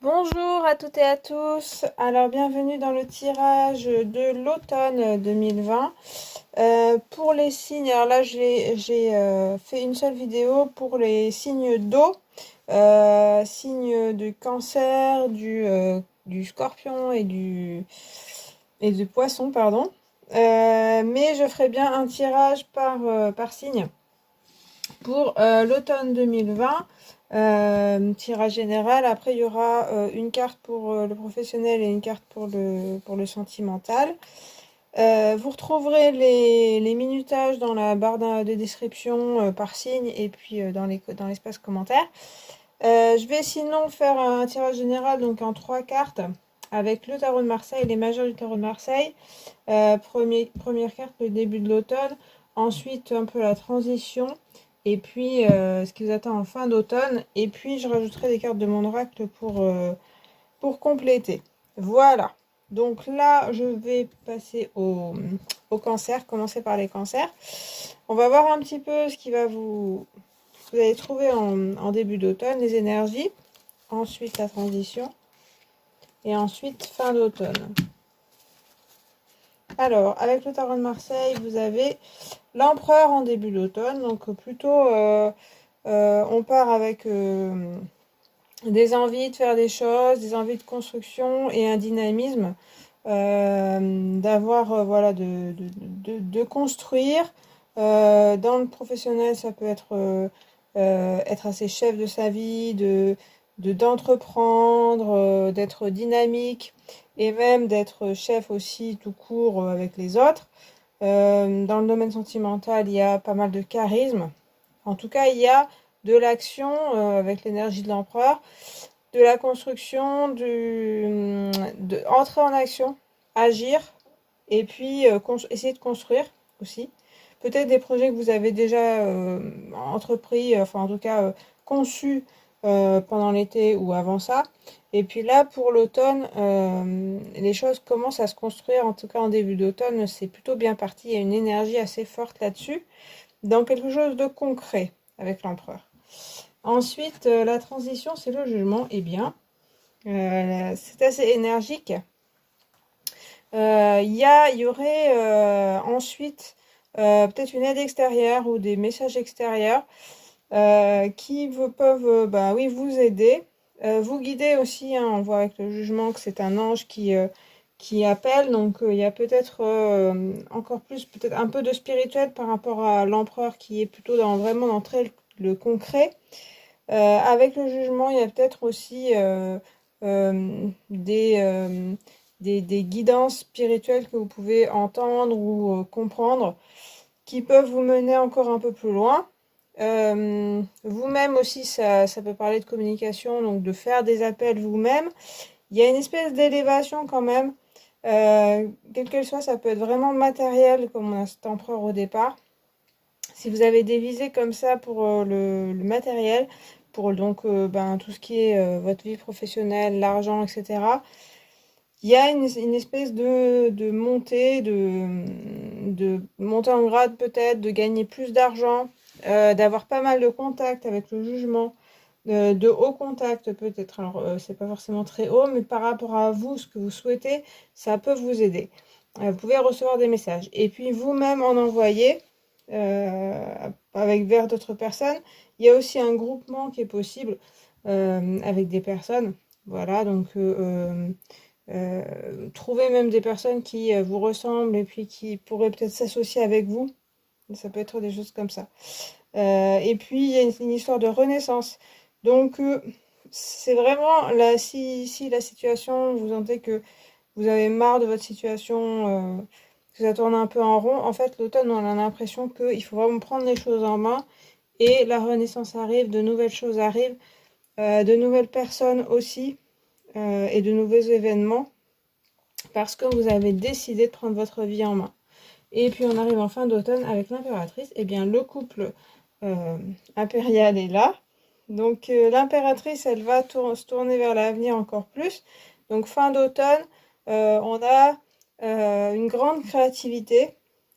Bonjour à toutes et à tous. Alors bienvenue dans le tirage de l'automne 2020. Pour les signes, alors là j'ai fait une seule vidéo pour les signes d'eau, signes du cancer, du scorpion et du poisson, pardon. Mais je ferai bien un tirage par signe pour l'automne 2020. Tirage général. Après, il y aura une carte pour le professionnel et une carte pour le sentimental. Vous retrouverez les minutages dans la barre de description par signe et puis dans l'espace commentaire. Je vais sinon faire un tirage général donc en 3 cartes avec le tarot de Marseille, les majeurs du tarot de Marseille. Première carte, le début de l'automne. Ensuite, un peu la transition. Et puis, ce qui vous attend en fin d'automne. Et puis, je rajouterai des cartes de mon oracle pour compléter. Voilà. Donc là, je vais passer au cancer, commencer par les cancers. On va voir un petit peu ce que vous allez trouver en début d'automne, les énergies. Ensuite, la transition. Et ensuite, fin d'automne. Alors, avec le tarot de Marseille, vous avez l'empereur en début d'automne. Donc, plutôt, on part avec des envies de faire des choses, des envies de construction et un dynamisme. D'avoir, voilà, de construire. Dans le professionnel, ça peut être assez chef de sa vie, d'entreprendre, d'être dynamique et même d'être chef aussi tout court avec les autres. Dans le domaine sentimental, il y a pas mal de charisme. En tout cas, il y a de l'action avec l'énergie de l'empereur, de la construction, entrer en action, agir, et puis essayer de construire aussi. Peut-être des projets que vous avez déjà entrepris, enfin en tout cas conçus pendant l'été ou avant ça. Et puis là, pour l'automne, les choses commencent à se construire, en tout cas en début d'automne, c'est plutôt bien parti. Il y a une énergie assez forte là-dessus, dans quelque chose de concret avec l'empereur. Ensuite, la transition, c'est le jugement. Eh bien, c'est assez énergique. Il y aurait ensuite peut-être une aide extérieure ou des messages extérieurs qui peuvent bah, oui, vous aider, vous guider aussi. Hein. On voit avec le jugement que c'est un ange qui appelle, donc il y a peut-être encore plus, peut-être un peu de spirituel par rapport à l'empereur qui est plutôt vraiment d'entrer le concret. Avec le jugement, il y a peut-être aussi des guidances spirituelles que vous pouvez entendre ou comprendre qui peuvent vous mener encore un peu plus loin. Vous-même aussi, ça peut parler de communication, donc de faire des appels vous-même. Il y a une espèce d'élévation quand même. Quelle qu'elle soit, ça peut être vraiment matériel, comme on a cet empereur au départ. Si vous avez des visées comme ça pour le matériel, pour donc tout ce qui est votre vie professionnelle, l'argent, etc., il y a une espèce de montée, de monter en grade peut-être, de gagner plus d'argent, d'avoir pas mal de contacts avec le jugement, de haut contact peut-être. Alors, c'est pas forcément très haut, mais par rapport à vous, ce que vous souhaitez, ça peut vous aider. Vous pouvez recevoir des messages. Et puis vous-même en envoyer vers d'autres personnes. Il y a aussi un groupement qui est possible avec des personnes. Voilà, donc trouver même des personnes qui vous ressemblent et puis qui pourraient peut-être s'associer avec vous. Ça peut être des choses comme ça. Et puis, il y a une histoire de renaissance. Donc, c'est vraiment là, si la situation, vous sentez que vous avez marre de votre situation, que ça tourne un peu en rond, en fait, l'automne, on a l'impression qu'il faut vraiment prendre les choses en main et la renaissance arrive, de nouvelles choses arrivent, de nouvelles personnes aussi et de nouveaux événements parce que vous avez décidé de prendre votre vie en main. Et puis on arrive en fin d'automne avec l'impératrice. Et bien le couple impérial est là. Donc l'impératrice, elle va se tourner vers l'avenir encore plus. Donc fin d'automne, on a une grande créativité.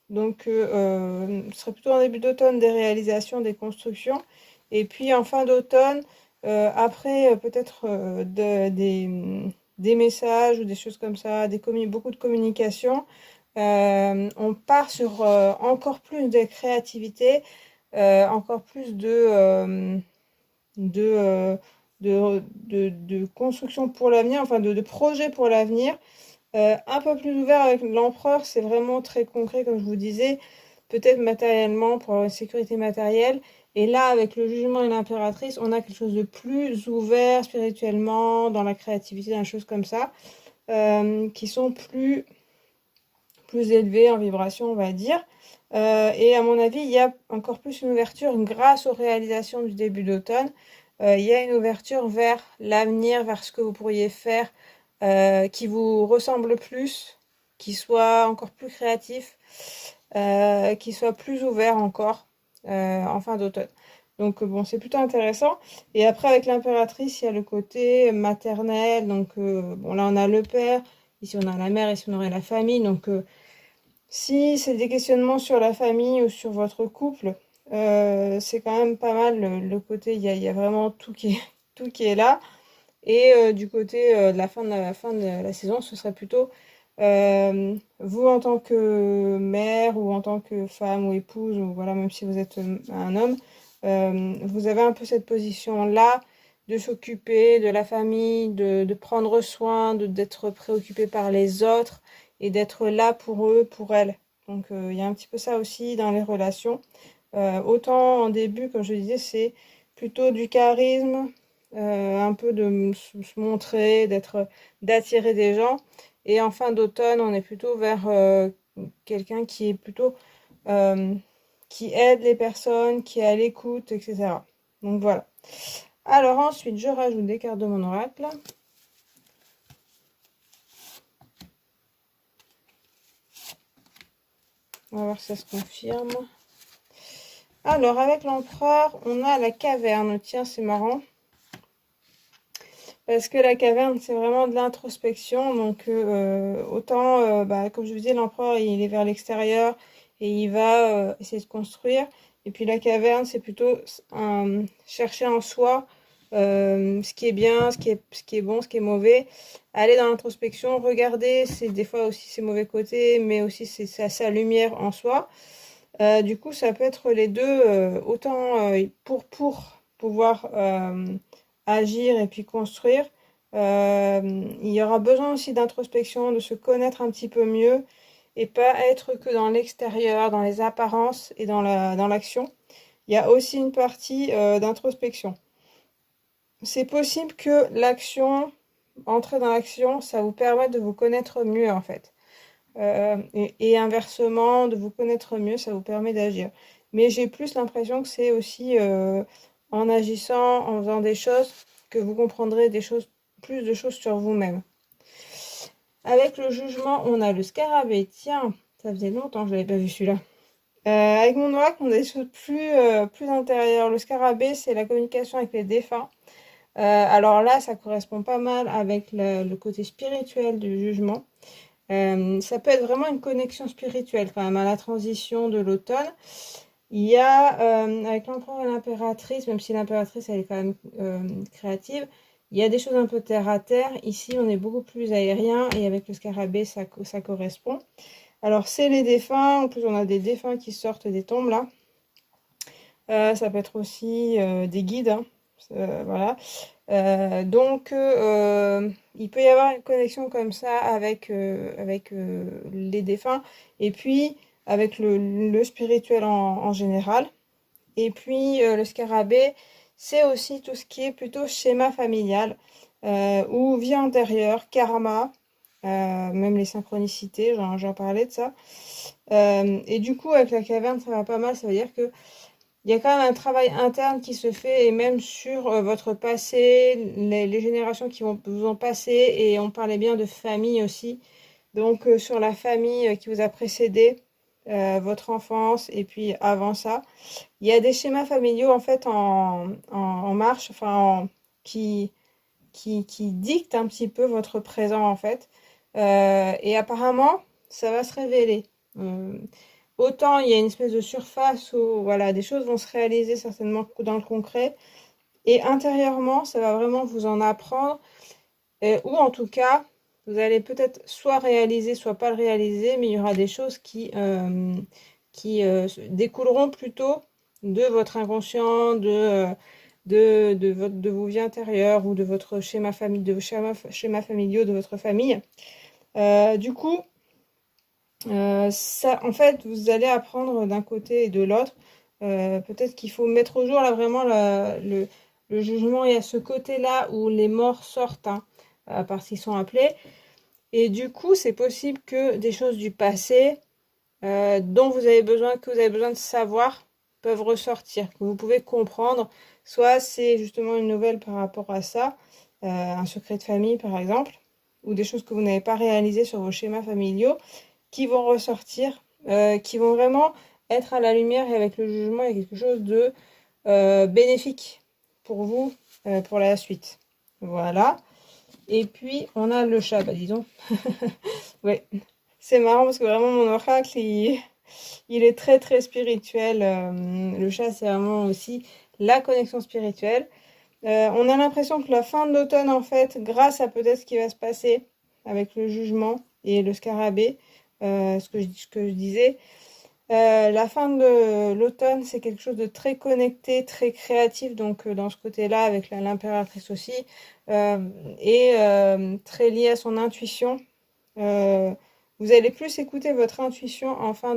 Donc ce serait plutôt en début d'automne des réalisations, des constructions. Et puis en fin d'automne, Après, peut-être des messages ou des choses comme ça, beaucoup de communication. On part sur encore plus de créativité, encore plus de, euh, de construction pour l'avenir, enfin de projets pour l'avenir. Un peu plus ouvert avec l'empereur, c'est vraiment très concret, comme je vous disais, peut-être matériellement pour avoir une sécurité matérielle. Et là, avec le jugement et l'impératrice, on a quelque chose de plus ouvert spirituellement, dans la créativité, dans des choses comme ça, qui sont plus élevées en vibration, on va dire. Et à mon avis, il y a encore plus une ouverture grâce aux réalisations du début d'automne. Il y a une ouverture vers l'avenir, vers ce que vous pourriez faire qui vous ressemble plus, qui soit encore plus créatif, qui soit plus ouvert encore en fin d'automne. Donc bon, c'est plutôt intéressant. Et après, avec l'impératrice, il y a le côté maternel. Donc bon, là, on a le père, ici on a la mère, ici on aurait la famille. Donc si c'est des questionnements sur la famille ou sur votre couple, c'est quand même pas mal le côté, il y a vraiment tout tout qui est là. Et du côté de la fin de la saison, ce serait plutôt vous en tant que mère ou en tant que femme ou épouse, ou voilà, même si vous êtes un homme, vous avez un peu cette position-là de s'occuper de la famille, de prendre soin, d'être préoccupé par les autres et d'être là pour eux, pour elles. Donc il y a un petit peu ça aussi dans les relations. Autant en début, comme je disais, c'est plutôt du charisme, un peu de se montrer, d'attirer des gens. Et en fin d'automne, on est plutôt vers quelqu'un qui est plutôt euh, qui aide les personnes, qui est à l'écoute, etc. Donc voilà. Alors ensuite, je rajoute des cartes de mon oracle. On va voir si ça se confirme. Alors avec l'empereur, on a la caverne. Tiens, c'est marrant. Parce que la caverne, c'est vraiment de l'introspection. Donc, autant, comme je vous disais, l'empereur, il est vers l'extérieur et il va essayer de construire. Et puis la caverne, c'est plutôt chercher en soi ce qui est bien, ce qui est bon, ce qui est mauvais. Aller dans l'introspection, regarder des fois aussi ses mauvais côtés, mais aussi sa lumière en soi. Du coup, ça peut être les deux, autant pour pouvoir agir et puis construire. Il y aura besoin aussi d'introspection, de se connaître un petit peu mieux et pas être que dans l'extérieur, dans les apparences et dans l'action. Il y a aussi une partie d'introspection. C'est possible que entrer dans l'action, ça vous permette de vous connaître mieux en fait. Et inversement, de vous connaître mieux, ça vous permet d'agir. Mais j'ai plus l'impression que c'est aussi en agissant, en faisant des choses, que vous comprendrez plus de choses sur vous-même. Avec le jugement, on a le scarabée. Tiens, ça faisait longtemps que je l'avais pas vu celui-là. Avec mon oracle, on a des choses plus intérieures. Le scarabée, c'est la communication avec les défunts. Alors là, ça correspond pas mal avec le côté spirituel du jugement. Ça peut être vraiment une connexion spirituelle quand même à la transition de l'automne. Il y a, avec l'empereur et l'impératrice, même si l'impératrice elle est quand même créative, il y a des choses un peu terre à terre. Ici, on est beaucoup plus aérien et avec le scarabée, ça correspond. Alors, c'est les défunts. En plus, on a des défunts qui sortent des tombes là. Ça peut être aussi des guides, hein. Voilà. Donc, il peut y avoir une connexion comme ça avec les défunts et puis avec le spirituel en général. Et puis, le scarabée, c'est aussi tout ce qui est plutôt schéma familial ou vie antérieure, karma, même les synchronicités, j'en parlais de ça. Et du coup, avec la caverne, ça va pas mal. Ça veut dire que il y a quand même un travail interne qui se fait et même sur votre passé, les générations qui vous ont passé et on parlait bien de famille aussi. Donc sur la famille qui vous a précédé, votre enfance et puis avant ça, il y a des schémas familiaux en fait en marche, qui dictent un petit peu votre présent en fait. Et apparemment, ça va se révéler. Euh, Autant il y a une espèce de surface où voilà, des choses vont se réaliser certainement dans le concret. Et intérieurement, ça va vraiment vous en apprendre, ou en tout cas, vous allez peut-être soit réaliser, soit pas le réaliser, mais il y aura des choses qui découleront plutôt de votre inconscient, de vos vies intérieures ou de votre schéma familial, de vos schémas familiaux de votre famille. Du coup, ça, en fait, vous allez apprendre d'un côté et de l'autre. Peut-être qu'il faut mettre au jour là vraiment le jugement. Il y a ce côté-là où les morts sortent, hein, parce qu'ils sont appelés. Et du coup, c'est possible que des choses du passé dont que vous avez besoin de savoir peuvent ressortir, que vous pouvez comprendre. Soit c'est justement une nouvelle par rapport à ça, un secret de famille par exemple, ou des choses que vous n'avez pas réalisées sur vos schémas familiaux qui vont ressortir, qui vont vraiment être à la lumière et avec le jugement, il y a quelque chose de bénéfique pour vous, pour la suite. Voilà. Et puis, on a le chat, bah disons. Ouais, c'est marrant parce que vraiment, mon oracle, il est très, très spirituel. Le chat, c'est vraiment aussi la connexion spirituelle. On a l'impression que la fin de l'automne, en fait, grâce à peut-être ce qui va se passer avec le jugement et le scarabée, ce que je disais, la fin de l'automne, c'est quelque chose de très connecté, très créatif, donc dans ce côté-là, avec l'impératrice aussi, euh, et très lié à son intuition. Euh, Vous allez plus écouter votre intuition en fin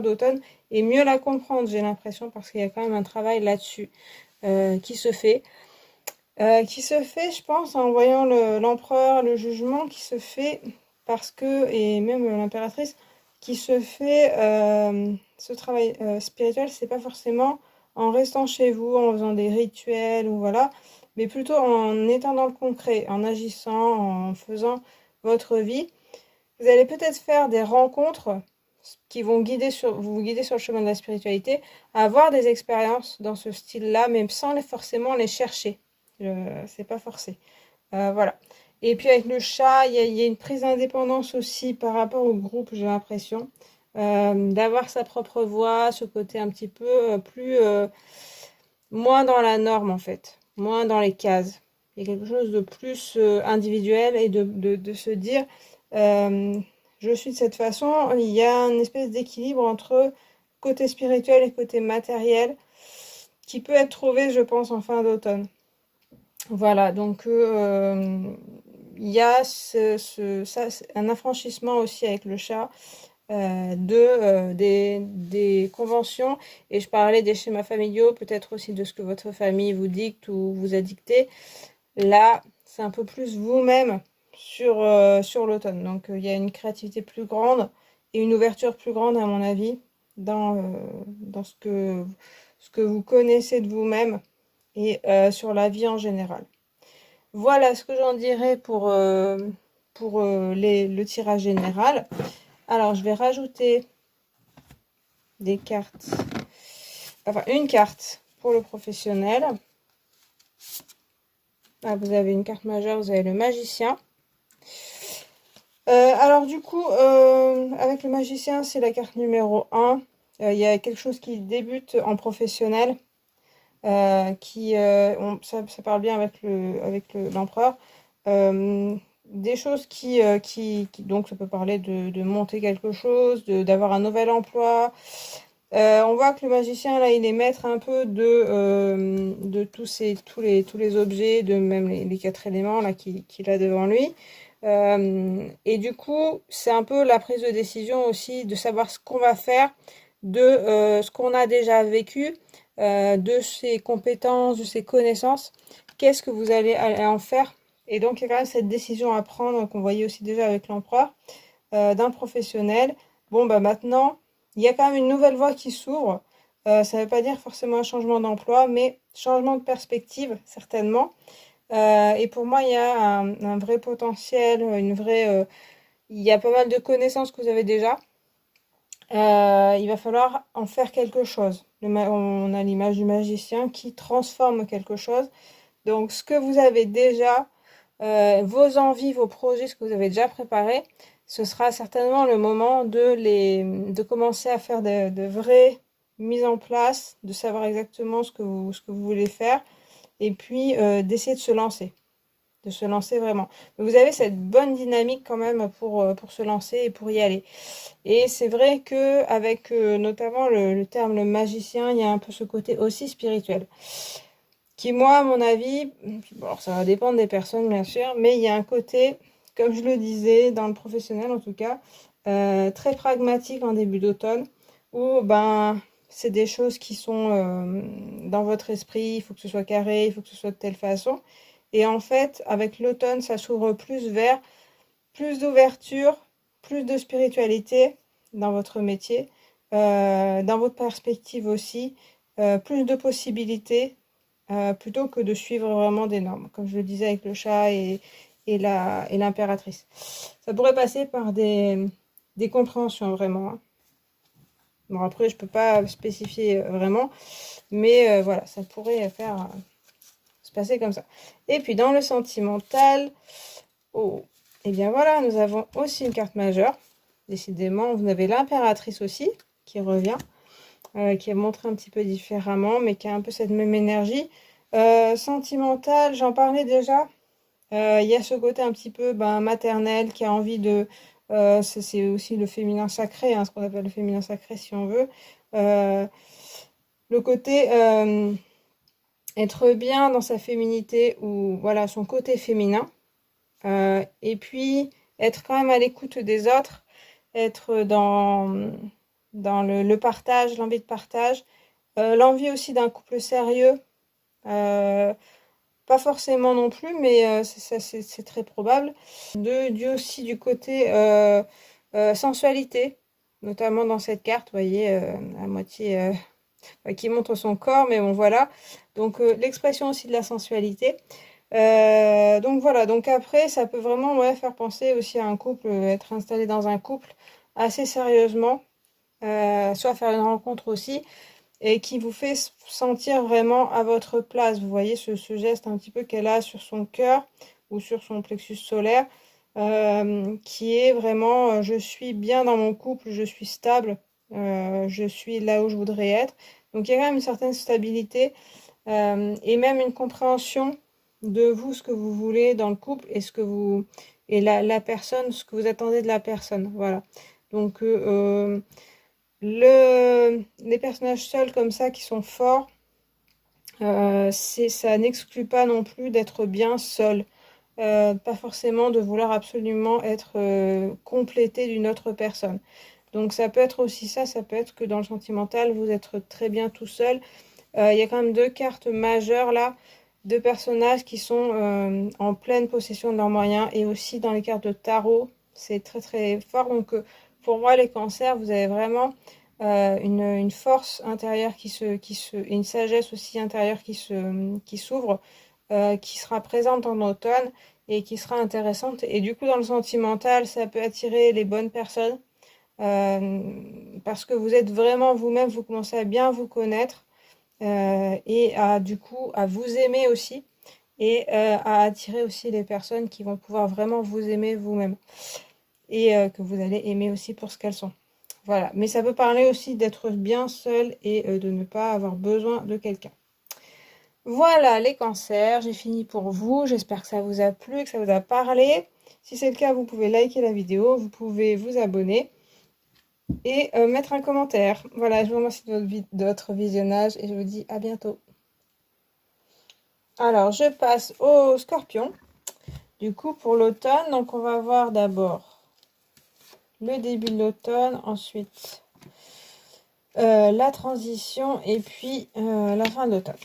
d'automne et mieux la comprendre, j'ai l'impression, parce qu'il y a quand même un travail là-dessus qui se fait. Je pense, en voyant l'empereur, le jugement, qui se fait parce que, et même l'impératrice, qui se fait ce travail spirituel, c'est pas forcément en restant chez vous, en faisant des rituels ou voilà, mais plutôt en étant dans le concret, en agissant, en faisant votre vie. Vous allez peut-être faire des rencontres qui vont vous guider sur le chemin de la spiritualité, avoir des expériences dans ce style-là, même sans forcément les chercher. C'est pas forcé. Voilà. Et puis avec le chat, il y a une prise d'indépendance aussi par rapport au groupe, j'ai l'impression. D'avoir sa propre voix, ce côté un petit peu moins dans la norme en fait, moins dans les cases. Il y a quelque chose de plus individuel et de se dire euh, je suis de cette façon. Il y a une espèce d'équilibre entre côté spirituel et côté matériel qui peut être trouvé, je pense, en fin d'automne. Voilà, donc il y a un affranchissement aussi avec le chat des conventions, et je parlais des schémas familiaux, peut-être aussi de ce que votre famille vous dicte ou vous a dicté. Là, c'est un peu plus vous-même sur l'automne. Donc il y a une créativité plus grande et une ouverture plus grande, à mon avis, dans ce que vous connaissez de vous-même et sur la vie en général. Voilà ce que j'en dirais pour le tirage général. Alors, je vais rajouter des cartes, enfin une carte pour le professionnel. Ah, vous avez une carte majeure, vous avez le magicien. Alors du coup, avec le magicien, c'est la carte numéro 1. Il y a quelque chose qui débute en professionnel, ça parle bien avec l'empereur. Des choses donc ça peut parler de monter quelque chose, d'avoir un nouvel emploi. On voit que le magicien là, il est maître un peu de tous les objets, de même les quatre éléments là qu'il a devant lui. Et du coup, c'est un peu la prise de décision aussi de savoir ce qu'on va faire, de ce qu'on a déjà vécu, de ses compétences, de ses connaissances. Qu'est-ce que vous allez en faire? Et donc, il y a quand même cette décision à prendre qu'on voyait aussi déjà avec l'empereur, d'un professionnel. Bon, bah maintenant, il y a quand même une nouvelle voie qui s'ouvre. Ça ne veut pas dire forcément un changement d'emploi, mais changement de perspective, certainement. Et pour moi, il y a un vrai potentiel, il y a pas mal de connaissances que vous avez déjà. Il va falloir en faire quelque chose. On a l'image du magicien qui transforme quelque chose. Donc, ce que vous avez déjà, vos envies, vos projets, ce que vous avez déjà préparé, ce sera certainement le moment de commencer à faire de vraies mises en place, de savoir exactement ce que vous voulez faire et puis d'essayer de se lancer. De se lancer vraiment. Mais vous avez cette bonne dynamique quand même pour se lancer et pour y aller. Et c'est vrai que avec notamment le terme le magicien, il y a un peu ce côté aussi spirituel. Qui, moi, à mon avis, bon, alors ça va dépendre des personnes, bien sûr, mais il y a un côté, comme je le disais, dans le professionnel en tout cas, très pragmatique en début d'automne, où ben, c'est des choses qui sont dans votre esprit, il faut que ce soit carré, il faut que ce soit de telle façon. Et en fait, avec l'automne, ça s'ouvre plus vers plus d'ouverture, plus de spiritualité dans votre métier, dans votre perspective aussi, plus de possibilités, plutôt que de suivre vraiment des normes, comme je le disais avec le chat et l'impératrice. Ça pourrait passer par des compréhensions vraiment, hein. Bon, après, je peux pas spécifier vraiment, mais voilà, ça pourrait faire se passer comme ça. Et puis, dans le sentimental, oh, et bien voilà, nous avons aussi une carte majeure. Décidément, vous avez l'impératrice aussi, qui revient, qui est montrée un petit peu différemment, mais qui a un peu cette même énergie. Sentimentale, j'en parlais déjà. Il y a ce côté un petit peu maternel qui a envie de... c'est aussi le féminin sacré, hein, ce qu'on appelle le féminin sacré si on veut. Le côté être bien dans sa féminité ou voilà son côté féminin. Et puis être quand même à l'écoute des autres, être dans le partage, l'envie de partage, l'envie aussi d'un couple sérieux. Pas forcément non plus, mais c'est très probable. Aussi du côté sensualité, notamment dans cette carte, vous voyez, à moitié qui montre son corps, mais bon voilà. Donc l'expression aussi de la sensualité. Donc voilà, donc après, ça peut vraiment faire penser aussi à un couple, être installé dans un couple assez sérieusement, soit faire une rencontre aussi, et qui vous fait sentir vraiment à votre place. Vous voyez ce geste un petit peu qu'elle a sur son cœur ou sur son plexus solaire, qui est vraiment je suis bien dans mon couple, je suis stable, je suis là où je voudrais être. Donc il y a quand même une certaine stabilité et même une compréhension de vous, ce que vous voulez dans le couple et ce que vous et la personne, ce que vous attendez de la personne. Voilà. Donc les personnages seuls comme ça qui sont forts, ça n'exclut pas non plus d'être bien seul. Pas forcément de vouloir absolument être complété d'une autre personne. Donc ça peut être aussi ça, ça peut être que dans le sentimental, vous êtes très bien tout seul. Il y a quand même deux cartes majeures là, deux personnages qui sont en pleine possession de leurs moyens et aussi dans les cartes de tarot, c'est très très fort. Donc pour moi les cancers, vous avez vraiment une force intérieure et une sagesse aussi intérieure qui s'ouvre, qui sera présente en automne et qui sera intéressante. Et du coup dans le sentimental, ça peut attirer les bonnes personnes parce que vous êtes vraiment vous-même, vous commencez à bien vous connaître et du coup à vous aimer aussi et à attirer aussi les personnes qui vont pouvoir vraiment vous aimer vous-même et que vous allez aimer aussi pour ce qu'elles sont. Voilà, mais ça peut parler aussi d'être bien seul et de ne pas avoir besoin de quelqu'un. Voilà les cancers, j'ai fini pour vous, j'espère que ça vous a plu, que ça vous a parlé. Si c'est le cas, vous pouvez liker la vidéo, vous pouvez vous abonner et mettre un commentaire. Voilà, je vous remercie de votre visionnage et je vous dis à bientôt. Alors, je passe au scorpion. Du coup, pour l'automne, donc on va voir d'abord le début de l'automne, ensuite la transition et puis la fin de l'automne.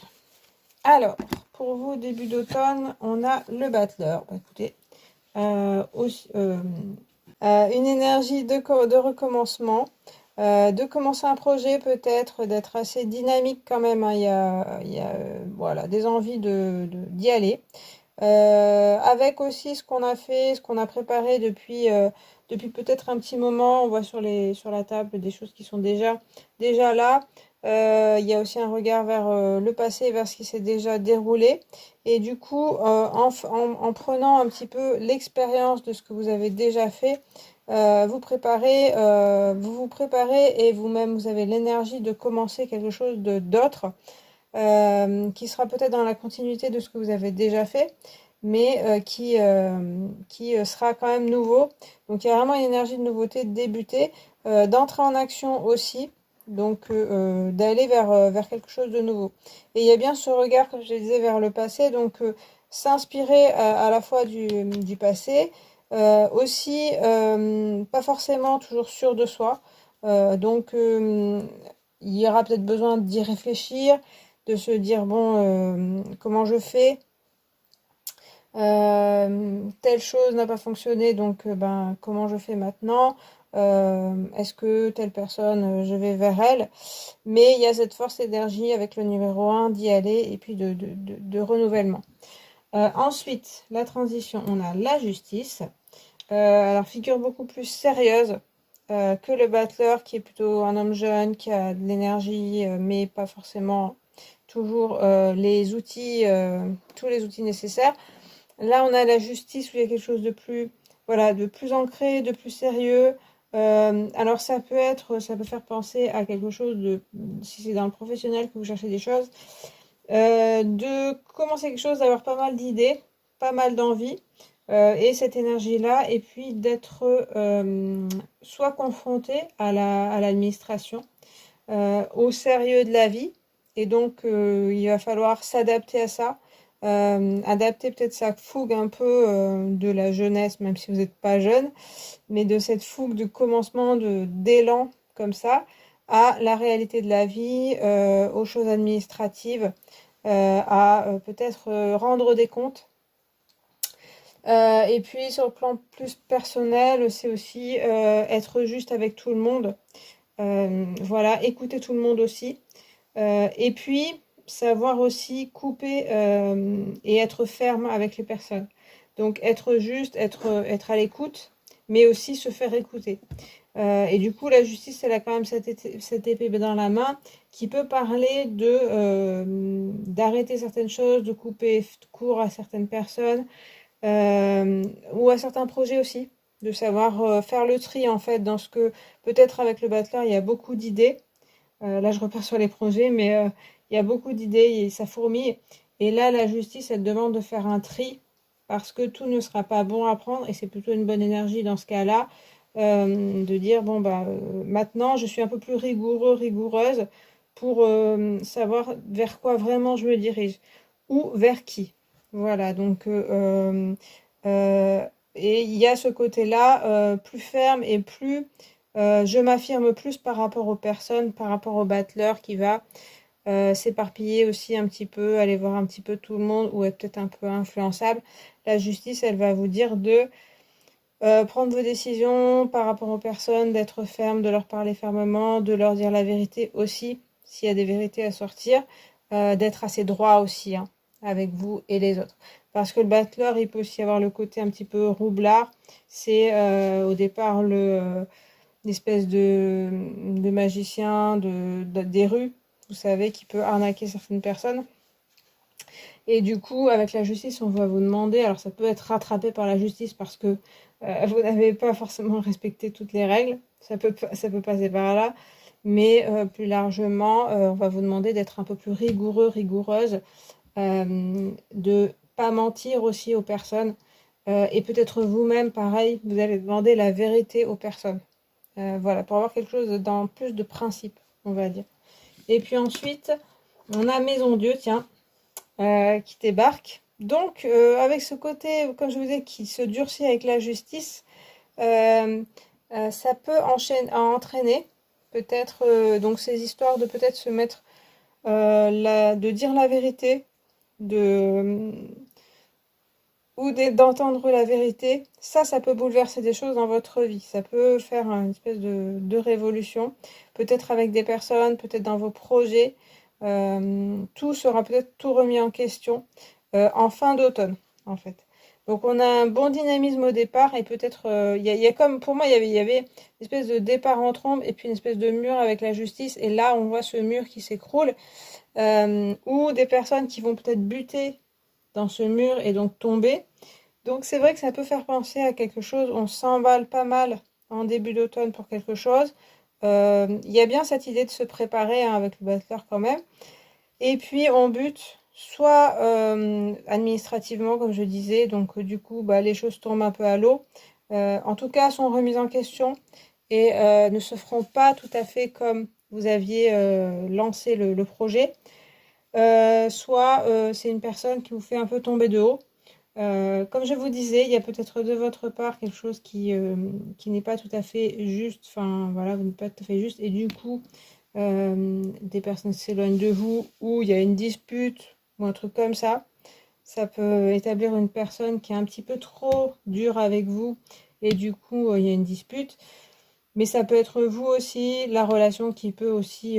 Alors, pour vous, début d'automne, on a le battleur. Écoutez, une énergie de recommencement. De commencer un projet peut-être, d'être assez dynamique quand même, hein. Il y a voilà, des envies d'y aller. Avec aussi ce qu'on a fait, ce qu'on a préparé depuis peut-être un petit moment. On voit sur la table des choses qui sont déjà là. Il y a aussi un regard vers le passé, vers ce qui s'est déjà déroulé. Et du coup, en prenant un petit peu l'expérience de ce que vous avez déjà fait, vous vous préparez et vous-même, vous avez l'énergie de commencer quelque chose d'autre. qui sera peut-être dans la continuité de ce que vous avez déjà fait, mais qui sera quand même nouveau. Donc il y a vraiment une énergie de nouveauté, de débuter, d'entrer en action aussi, donc d'aller vers quelque chose de nouveau. Et il y a bien ce regard, comme je le disais, vers le passé, donc s'inspirer à la fois du passé, aussi pas forcément toujours sûr de soi. Donc il y aura peut-être besoin d'y réfléchir, de se dire bon, comment je fais? Telle chose n'a pas fonctionné, donc ben comment je fais maintenant? Est-ce que telle personne, je vais vers elle? Mais il y a cette force énergie avec le numéro un d'y aller et puis de renouvellement. Ensuite, la transition, on a la justice. Alors figure beaucoup plus sérieuse que le battleur qui est plutôt un homme jeune, qui a de l'énergie, mais pas forcément toujours les outils, tous les outils nécessaires. Là, on a la justice où il y a quelque chose de plus, voilà, de plus ancré, de plus sérieux. Alors ça peut faire penser à quelque chose de, si c'est dans le professionnel que vous cherchez des choses, de commencer quelque chose, d'avoir pas mal d'idées, pas mal d'envie, et cette énergie-là, et puis d'être soit confronté à l'administration, au sérieux de la vie, et donc il va falloir s'adapter à ça, adapter peut-être sa fougue un peu de la jeunesse, même si vous n'êtes pas jeune, mais de cette fougue de commencement, d'élan comme ça, à la réalité de la vie, aux choses administratives, à peut-être rendre des comptes. Et puis sur le plan plus personnel, c'est aussi être juste avec tout le monde. Voilà, écouter tout le monde aussi. Et puis savoir aussi couper et être ferme avec les personnes. Donc être juste, être à l'écoute, mais aussi se faire écouter. Et du coup, la justice, elle a quand même cette épée dans la main qui peut parler d'arrêter certaines choses, de couper court à certaines personnes, ou à certains projets aussi, de savoir faire le tri en fait dans ce que peut-être avec le bachelor, il y a beaucoup d'idées. Là, je repars sur les projets, mais il y a beaucoup d'idées et ça fourmille. Et là, la justice, elle demande de faire un tri parce que tout ne sera pas bon à prendre et c'est plutôt une bonne énergie dans ce cas-là, de dire, bon, bah, maintenant, je suis un peu plus rigoureux, rigoureuse pour savoir vers quoi vraiment je me dirige ou vers qui. Voilà, donc, et il y a ce côté-là plus ferme et plus je m'affirme plus par rapport aux personnes, par rapport au battleur qui va s'éparpiller aussi un petit peu, aller voir un petit peu tout le monde ou être peut-être un peu influençable. La justice, elle va vous dire de prendre vos décisions par rapport aux personnes, d'être ferme, de leur parler fermement, de leur dire la vérité aussi, s'il y a des vérités à sortir, d'être assez droit aussi hein, avec vous et les autres. Parce que le battleur, il peut aussi avoir le côté un petit peu roublard. C'est au départ l'espèce de magicien des rues, vous savez, qui peut arnaquer certaines personnes. Et du coup, avec la justice, on va vous demander, alors ça peut être rattrapé par la justice parce que vous n'avez pas forcément respecté toutes les règles, ça peut passer par là, mais plus largement, on va vous demander d'être un peu plus rigoureux, rigoureuse, de pas mentir aussi aux personnes, et peut-être vous-même, pareil, vous allez demander la vérité aux personnes. Voilà, pour avoir quelque chose dans plus de principe, on va dire. Et puis ensuite, on a Maison Dieu, tiens, qui débarque. Donc, avec ce côté, comme je vous disais, qui se durcit avec la justice, euh, ça peut entraîner peut-être donc ces histoires de peut-être se mettre, de dire la vérité, de ou d'entendre la vérité, ça peut bouleverser des choses dans votre vie. Ça peut faire une espèce de révolution, peut-être avec des personnes, peut-être dans vos projets. Tout sera peut-être tout remis en question en fin d'automne, en fait. Donc on a un bon dynamisme au départ et peut-être, il y a comme, pour moi, il y avait une espèce de départ en trombe et puis une espèce de mur avec la justice. Et là, on voit ce mur qui s'écroule, ou des personnes qui vont peut-être buter dans ce mur et donc tomber. Donc c'est vrai que ça peut faire penser à quelque chose, on s'emballe pas mal en début d'automne pour quelque chose. Il y a bien cette idée de se préparer hein, avec le bachelor quand même. Et puis on bute soit administrativement, comme je disais, donc du coup les choses tombent un peu à l'eau. En tout cas, sont remises en question et ne se feront pas tout à fait comme vous aviez lancé le projet. Soit c'est une personne qui vous fait un peu tomber de haut. Comme je vous disais, il y a peut-être de votre part quelque chose qui n'est pas tout à fait juste, enfin voilà, vous n'êtes pas tout à fait juste, et du coup, des personnes s'éloignent de vous, ou il y a une dispute, ou un truc comme ça. Ça peut établir une personne qui est un petit peu trop dure avec vous, et du coup, il y a une dispute. Mais ça peut être vous aussi, la relation qui peut aussi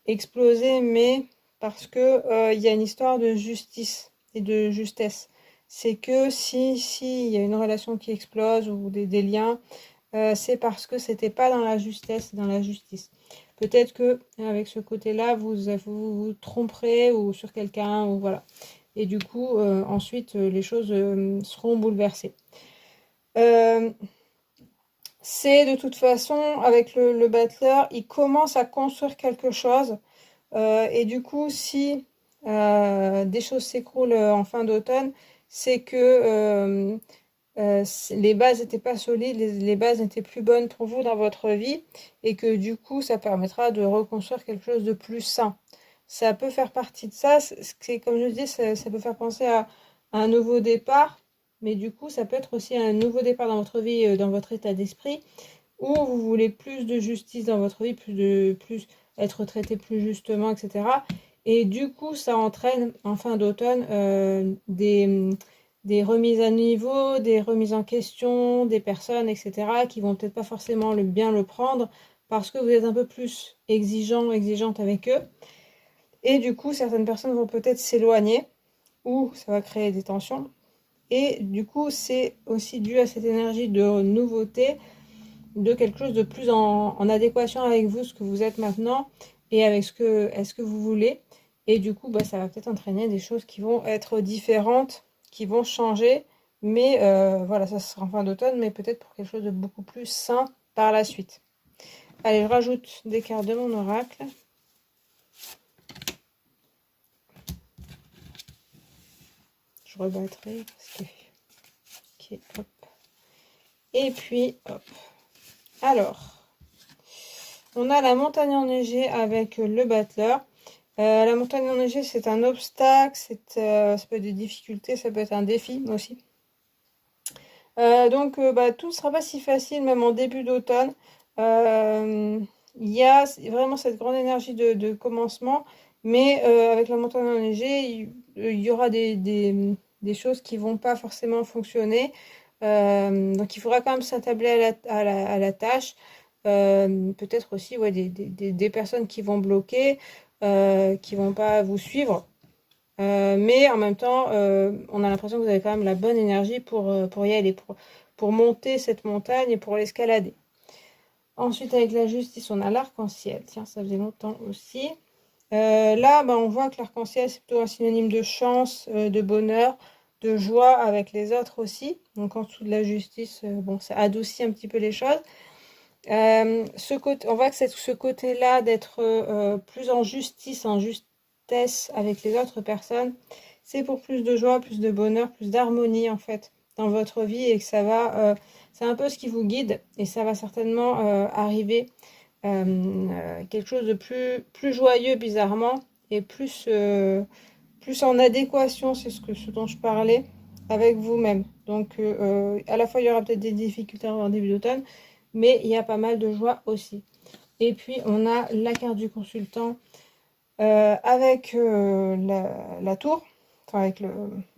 exploser, mais parce que il y a une histoire de justice et de justesse. C'est que si il y a une relation qui explose ou des liens, c'est parce que c'était pas dans la justesse, dans la justice. Peut-être que avec ce côté-là, vous tromperez ou sur quelqu'un ou voilà. Et du coup, ensuite, les choses seront bouleversées. C'est de toute façon, avec le battleur, il commence à construire quelque chose. Et du coup, si des choses s'écroulent en fin d'automne, c'est que les bases n'étaient pas solides, les bases n'étaient plus bonnes pour vous dans votre vie, et que du coup, ça permettra de reconstruire quelque chose de plus sain. Ça peut faire partie de ça, c'est comme je dis, ça peut faire penser à un nouveau départ, mais du coup, ça peut être aussi un nouveau départ dans votre vie, dans votre état d'esprit, où vous voulez plus de justice dans votre vie, plus être traité plus justement, etc. Et du coup, ça entraîne en fin d'automne des remises à niveau, des remises en question, des personnes, etc., qui vont peut-être pas forcément bien le prendre parce que vous êtes un peu plus exigeante avec eux. Et du coup, certaines personnes vont peut-être s'éloigner ou ça va créer des tensions. Et du coup, c'est aussi dû à cette énergie de nouveauté, de quelque chose de plus en adéquation avec vous, ce que vous êtes maintenant, et avec ce que vous voulez. Et du coup, ça va peut-être entraîner des choses qui vont être différentes, qui vont changer. Mais voilà, ça sera en fin d'automne, mais peut-être pour quelque chose de beaucoup plus sain par la suite. Allez, je rajoute des cartes de mon oracle. Je rebattrai parce que... Ok, hop. Et puis, hop. Alors, on a la montagne enneigée avec le battleur. La montagne enneigée, c'est un obstacle, ça peut être des difficultés, ça peut être un défi aussi. Donc, tout ne sera pas si facile, même en début d'automne. Il y a vraiment cette grande énergie de commencement, mais avec la montagne enneigée, il y aura des choses qui vont pas forcément fonctionner. Donc, il faudra quand même s'attabler à la tâche. Peut-être aussi ouais, des personnes qui vont bloquer, qui vont pas vous suivre. Mais en même temps, on a l'impression que vous avez quand même la bonne énergie pour y aller, pour monter cette montagne et pour l'escalader. Ensuite, avec la justice, on a l'arc-en-ciel. Tiens, ça faisait longtemps aussi. Là, on voit que l'arc-en-ciel, c'est plutôt un synonyme de chance, de bonheur, de joie avec les autres aussi. Donc, en dessous de la justice, ça adoucit un petit peu les choses. On voit que c'est ce côté-là d'être plus en justice, en justesse avec les autres personnes, c'est pour plus de joie, plus de bonheur, plus d'harmonie en fait dans votre vie et que c'est un peu ce qui vous guide et ça va certainement arriver quelque chose de plus joyeux bizarrement et plus en adéquation, c'est ce dont je parlais, avec vous-même. Donc à la fois il y aura peut-être des difficultés en début d'automne, mais il y a pas mal de joie aussi. Et puis on a la carte du consultant avec la tour, enfin avec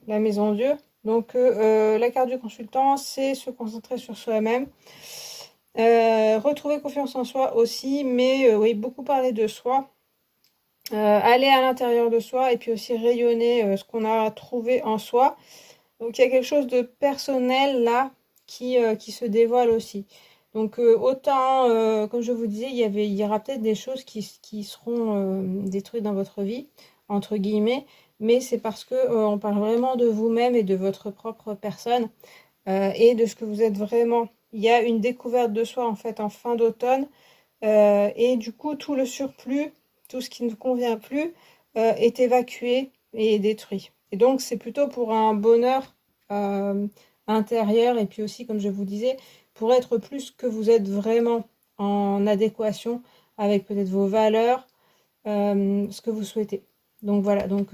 la maison Dieu. Donc la carte du consultant, c'est se concentrer sur soi-même, retrouver confiance en soi aussi, mais oui, beaucoup parler de soi, aller à l'intérieur de soi et puis aussi rayonner ce qu'on a trouvé en soi. Donc il y a quelque chose de personnel là qui se dévoile aussi. Donc autant, comme je vous disais, il y aura peut-être des choses qui seront détruites dans votre vie, entre guillemets, mais c'est parce que on parle vraiment de vous-même et de votre propre personne et de ce que vous êtes vraiment. Il y a une découverte de soi en fait en fin d'automne et du coup tout le surplus, tout ce qui ne convient plus, est évacué et détruit. Et donc, c'est plutôt pour un bonheur intérieur et puis aussi, comme je vous disais, pour être plus que vous êtes vraiment en adéquation avec peut-être vos valeurs, ce que vous souhaitez. Donc voilà, donc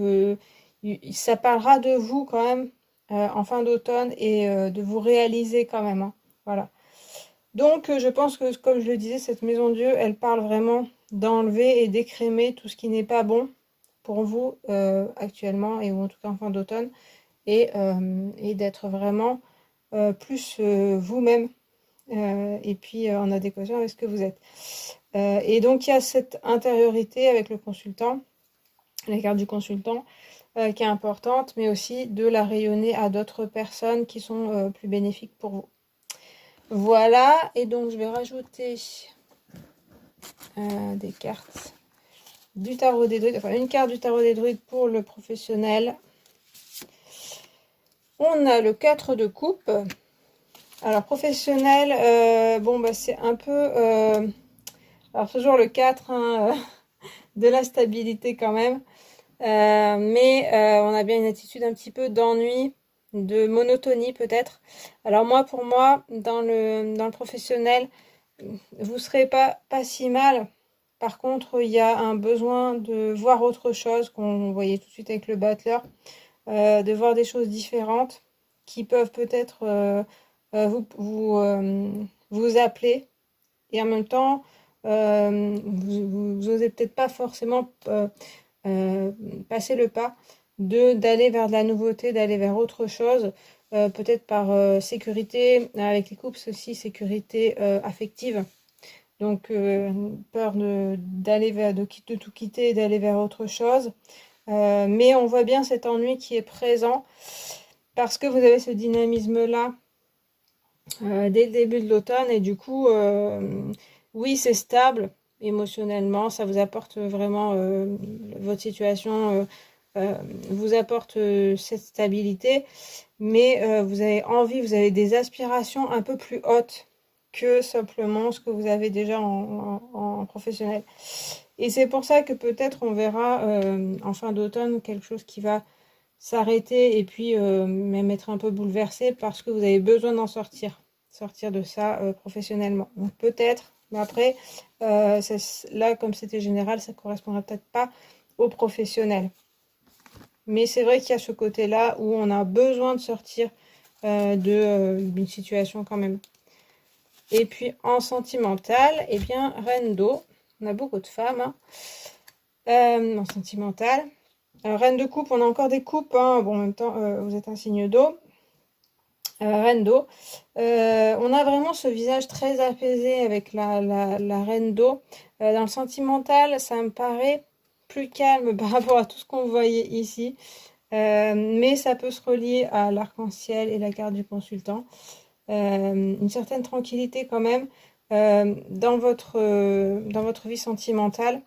ça parlera de vous quand même en fin d'automne et de vous réaliser quand même, hein. Voilà. Donc je pense que, comme je le disais, cette maison Dieu, elle parle vraiment d'enlever et d'écrémer tout ce qui n'est pas bon pour vous actuellement, et ou en tout cas en fin d'automne, et d'être vraiment plus vous-même, et puis en adéquation avec ce que vous êtes. Et donc il y a cette intériorité avec le consultant, la carte du consultant, qui est importante, mais aussi de la rayonner à d'autres personnes qui sont plus bénéfiques pour vous. Voilà, et donc je vais rajouter des cartes du tarot des druides, enfin une carte du tarot des druides pour le professionnel. On a le 4 de coupe. Alors professionnel, bon bah c'est un peu, alors toujours le 4, hein, de la stabilité quand même, mais on a bien une attitude un petit peu d'ennui, de monotonie peut-être. Alors moi, pour moi, dans le professionnel, vous serez pas si mal. Par contre, il y a un besoin de voir autre chose, qu'on voyait tout de suite avec le battleur, de voir des choses différentes qui peuvent peut-être vous appeler, et en même temps, vous osez peut-être pas forcément passer le pas d'aller vers de la nouveauté, d'aller vers autre chose, peut-être par sécurité, avec les couples aussi, sécurité affective. Donc peur d'aller vers de tout quitter et d'aller vers autre chose. Mais on voit bien cet ennui qui est présent parce que vous avez ce dynamisme-là dès le début de l'automne, et du coup, oui, c'est stable émotionnellement, ça vous apporte vraiment, votre situation vous apporte cette stabilité, mais vous avez envie, vous avez des aspirations un peu plus hautes que simplement ce que vous avez déjà en professionnel. Et c'est pour ça que peut-être on verra en fin d'automne quelque chose qui va s'arrêter et puis même être un peu bouleversé parce que vous avez besoin d'en sortir de ça professionnellement. Donc peut-être, mais après, là, comme c'était général, ça correspondra peut-être pas aux professionnels. Mais c'est vrai qu'il y a ce côté-là où on a besoin de sortir d'une situation quand même. Et puis en sentimental, eh bien, reine d'eau. On a beaucoup de femmes, hein. En sentimental. Reine de coupe, on a encore des coupes, hein. Bon, en même temps, vous êtes un signe d'eau. Reine d'eau. On a vraiment ce visage très apaisé avec la reine d'eau. Dans le sentimental, ça me paraît plus calme par rapport à tout ce qu'on voyait ici. Mais ça peut se relier à l'arc-en-ciel et la carte du consultant. Une certaine tranquillité quand même dans votre vie sentimentale.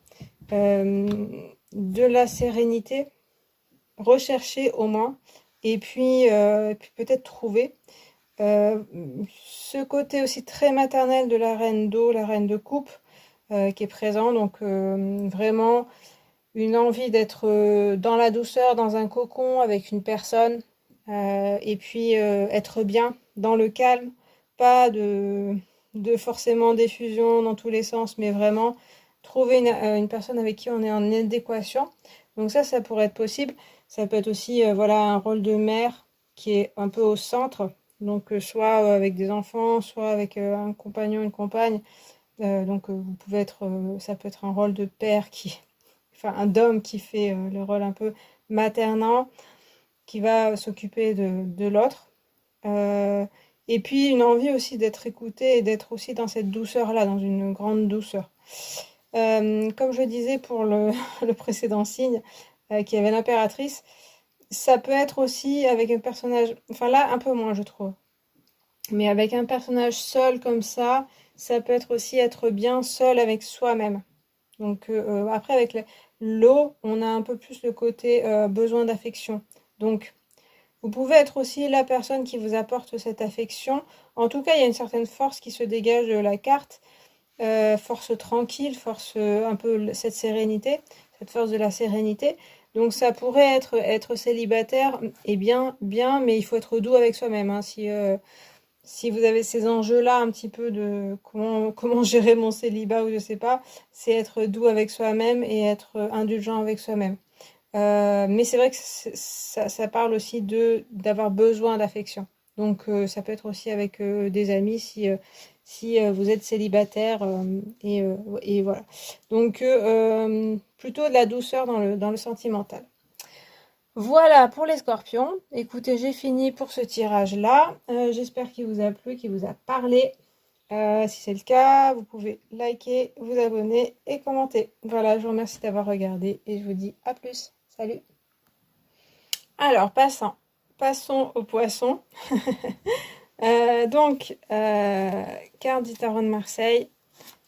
De la sérénité, rechercher au moins, et puis peut-être trouver. Ce côté aussi très maternel de la reine d'eau, la reine de coupe, qui est présent, donc vraiment une envie d'être dans la douceur, dans un cocon avec une personne, et puis être bien dans le calme, pas de forcément d'effusion dans tous les sens, mais vraiment trouver une personne avec qui on est en adéquation. Donc ça pourrait être possible. Ça peut être aussi voilà, un rôle de mère qui est un peu au centre, donc soit avec des enfants, soit avec un compagnon, une compagne. Donc vous pouvez être, ça peut être un rôle de père enfin un d'homme qui fait le rôle un peu maternant, qui va s'occuper de l'autre. Et puis une envie aussi d'être écouté et d'être aussi dans cette douceur-là, dans une grande douceur. Comme je disais pour le précédent signe, qui avait l'impératrice, ça peut être aussi avec un personnage, enfin là un peu moins je trouve, mais avec un personnage seul comme ça peut être aussi être bien seul avec soi-même. Donc après avec l'eau, on a un peu plus le côté besoin d'affection. Donc vous pouvez être aussi la personne qui vous apporte cette affection. En tout cas, il y a une certaine force qui se dégage de la carte. Force tranquille, force un peu cette sérénité. cette force de la sérénité. Donc ça pourrait être célibataire et bien, mais il faut être doux avec soi-même, hein. Si vous avez ces enjeux-là un petit peu de comment gérer mon célibat ou je sais pas, c'est être doux avec soi-même et être indulgent avec soi-même. Mais c'est vrai que ça parle aussi d'avoir besoin d'affection. Donc ça peut être aussi avec des amis si vous êtes célibataire et voilà. Donc plutôt de la douceur dans le sentimental. Voilà pour les scorpions. Écoutez, j'ai fini pour ce tirage-là. J'espère qu'il vous a plu, qu'il vous a parlé. Si c'est le cas, vous pouvez liker, vous abonner et commenter. Voilà, je vous remercie d'avoir regardé et je vous dis à plus. Salut! Alors, passons aux poissons. Carte du tarot de Marseille.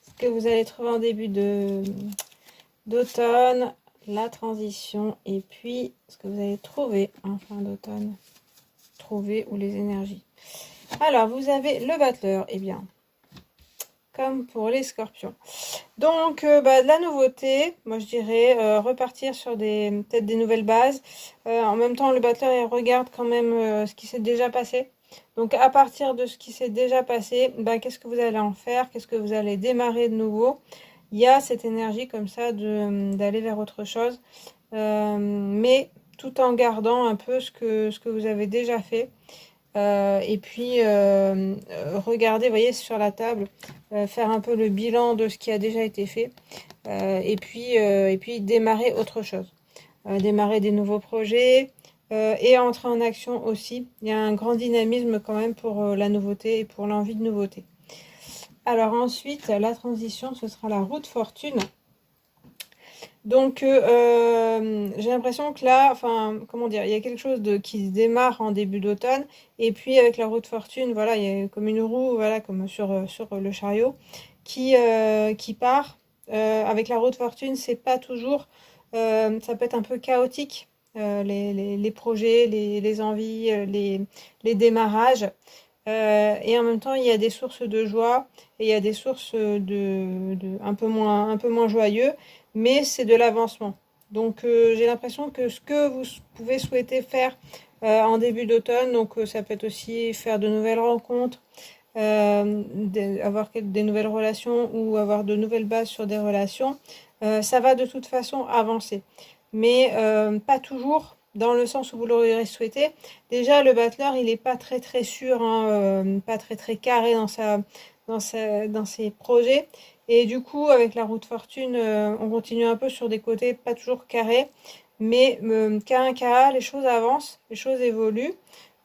Ce que vous allez trouver en début d'automne, la transition, et puis ce que vous allez trouver en fin d'automne. Trouver ou les énergies. Alors, vous avez le battleur, eh bien, comme pour les scorpions. Donc, de la nouveauté, moi je dirais repartir sur peut-être des nouvelles bases. En même temps, le battleur, il regarde quand même ce qui s'est déjà passé. Donc, à partir de ce qui s'est déjà passé, qu'est-ce que vous allez en faire? Qu'est-ce que vous allez démarrer de nouveau? Il y a cette énergie comme ça d'aller vers autre chose, mais tout en gardant un peu ce que vous avez déjà fait. Et puis, regardez, vous voyez, sur la table, faire un peu le bilan de ce qui a déjà été fait, et puis démarrer autre chose. Démarrer des nouveaux projets, et entrer en action aussi. Il y a un grand dynamisme quand même pour la nouveauté et pour l'envie de nouveauté. Alors ensuite, la transition, ce sera la roue de fortune. Donc, j'ai l'impression que là, enfin, comment dire, il y a quelque chose qui se démarre en début d'automne, et puis avec la roue de fortune, voilà, il y a comme une roue, voilà, comme sur le chariot, qui part. Avec la roue de fortune, c'est pas toujours, ça peut être un peu chaotique, les projets, les envies, les démarrages. Et en même temps, il y a des sources de joie et il y a des sources un peu moins joyeux, mais c'est de l'avancement. Donc, j'ai l'impression que ce que vous pouvez souhaiter faire en début d'automne, donc ça peut être aussi faire de nouvelles rencontres, avoir des nouvelles relations ou avoir de nouvelles bases sur des relations, ça va de toute façon avancer. Mais pas toujours dans le sens où vous l'aurez souhaité. Déjà, le battleur, il n'est pas très très sûr, hein, pas très très carré dans ses projets. Et du coup, avec la roue de fortune, on continue un peu sur des côtés pas toujours carrés. Mais cas un cas, les choses avancent, les choses évoluent.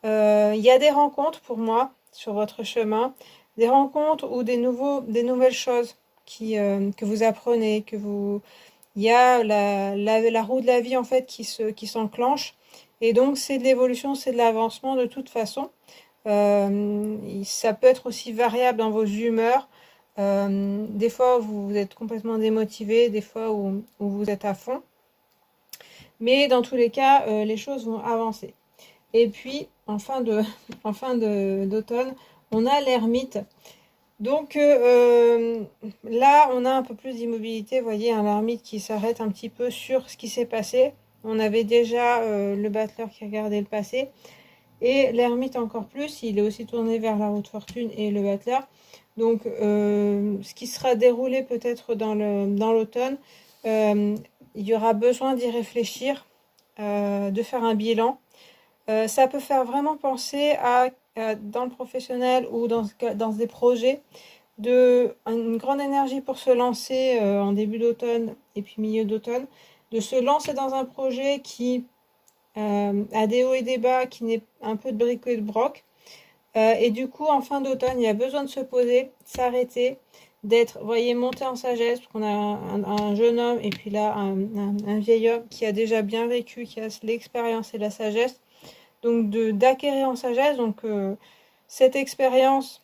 Il y a des rencontres pour moi sur votre chemin, des rencontres ou des nouvelles choses que vous apprenez, il y a la roue de la vie en fait qui s'enclenche, et donc c'est de l'évolution, c'est de l'avancement de toute façon. Ça peut être aussi variable dans vos humeurs. Des fois vous êtes complètement démotivé, des fois où vous êtes à fond, mais dans tous les cas les choses vont avancer. Et puis en fin d'automne, on a l'ermite. Donc là, on a un peu plus d'immobilité. Vous voyez, un ermite qui s'arrête un petit peu sur ce qui s'est passé. On avait déjà le battleur qui regardait le passé. Et l'ermite encore plus, il est aussi tourné vers la roue de fortune et le battleur. Donc ce qui sera déroulé peut-être dans l'automne, il y aura besoin d'y réfléchir, de faire un bilan. Ça peut faire vraiment penser à dans le professionnel ou dans des projets, une grande énergie pour se lancer en début d'automne et puis milieu d'automne, de se lancer dans un projet qui a des hauts et des bas, qui n'est un peu de bric et de broc. Et du coup, en fin d'automne, il y a besoin de se poser, s'arrêter, d'être, vous voyez, monter en sagesse, parce qu'on a un jeune homme et puis là, un vieil homme qui a déjà bien vécu, qui a l'expérience et la sagesse. Donc d'acquérir en sagesse. Donc cette expérience,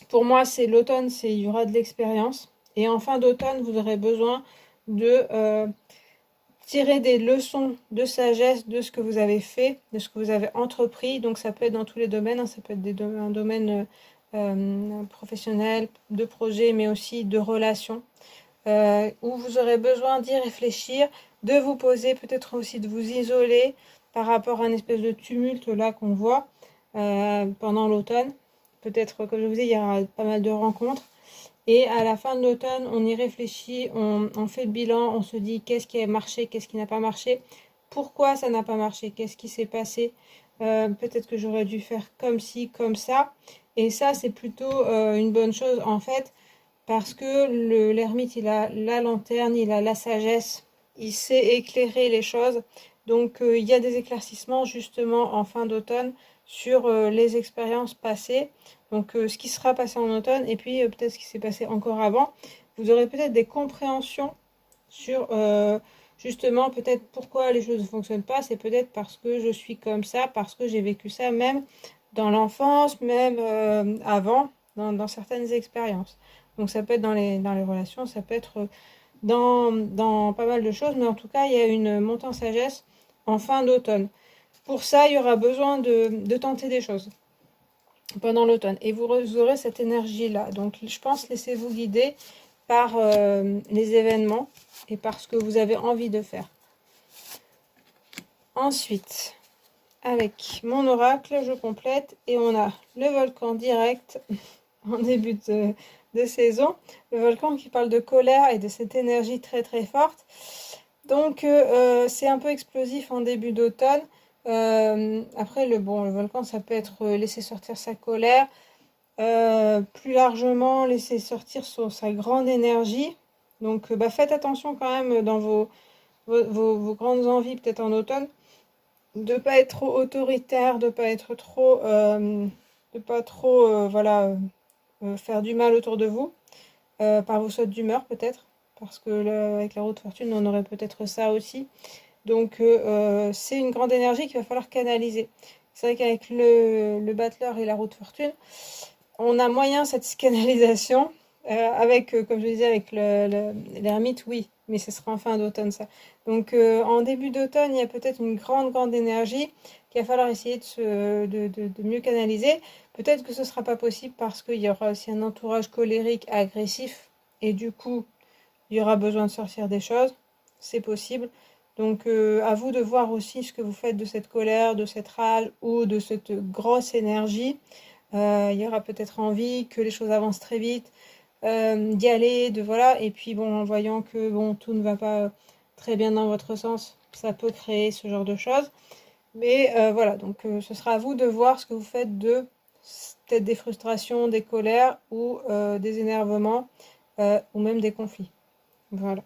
pour moi, c'est l'automne, il y aura de l'expérience. Et en fin d'automne, vous aurez besoin de tirer des leçons de sagesse de ce que vous avez fait, de ce que vous avez entrepris. Donc ça peut être dans tous les domaines, hein. Ça peut être un domaine professionnel, de projet, mais aussi de relations. où vous aurez besoin d'y réfléchir, de vous poser, peut-être aussi de vous isoler par rapport à une espèce de tumulte là qu'on voit pendant l'automne. Peut-être, comme je vous dis, il y aura pas mal de rencontres. Et à la fin de l'automne, on y réfléchit, on fait le bilan, on se dit qu'est-ce qui a marché, qu'est-ce qui n'a pas marché, pourquoi ça n'a pas marché, qu'est-ce qui s'est passé, peut-être que j'aurais dû faire comme ci, comme ça. Et ça, c'est plutôt une bonne chose en fait, parce que l'ermite, il a la lanterne, il a la sagesse, il sait éclairer les choses. Donc il y a des éclaircissements justement en fin d'automne sur les expériences passées. Donc ce qui sera passé en automne et puis peut-être ce qui s'est passé encore avant. Vous aurez peut-être des compréhensions sur justement peut-être pourquoi les choses ne fonctionnent pas. C'est peut-être parce que je suis comme ça, parce que j'ai vécu ça même dans l'enfance, même avant, dans certaines expériences. Donc ça peut être dans les relations, ça peut être dans pas mal de choses, mais en tout cas, il y a une montée en sagesse en fin d'automne. Pour ça, il y aura besoin de tenter des choses pendant l'automne. Et vous aurez cette énergie-là. Donc, je pense, laissez-vous guider par les événements et par ce que vous avez envie de faire. Ensuite, avec mon oracle, je complète et on a le volcan direct en début de saison. Le volcan qui parle de colère et de cette énergie très très forte. Donc, c'est un peu explosif en début d'automne. Après, le volcan, ça peut être laisser sortir sa colère, plus largement laisser sortir sa grande énergie. Donc, faites attention quand même dans vos grandes envies, peut-être en automne, de ne pas être trop autoritaire, de ne pas être trop, faire du mal autour de vous, par vos sautes d'humeur peut-être, parce que avec la roue de fortune, on aurait peut-être ça aussi. Donc c'est une grande énergie qu'il va falloir canaliser. C'est vrai qu'avec le battleur et la roue de fortune, on a moyen cette canalisation. Comme je disais, avec l'ermite, oui, mais ce sera en fin d'automne ça. Donc en début d'automne, il y a peut-être une grande énergie qu'il va falloir essayer de mieux canaliser. Peut-être que ce ne sera pas possible parce qu'il y aura aussi un entourage colérique, agressif, et du coup, il y aura besoin de sortir des choses. C'est possible. Donc à vous de voir aussi ce que vous faites de cette colère, de cette rage ou de cette grosse énergie. Il y aura peut-être envie que les choses avancent très vite, d'y aller, voilà. Et puis bon, en voyant que bon, tout ne va pas très bien dans votre sens, ça peut créer ce genre de choses. Mais voilà, donc ce sera à vous de voir ce que vous faites de peut-être des frustrations, des colères ou des énervements ou même des conflits. Voilà.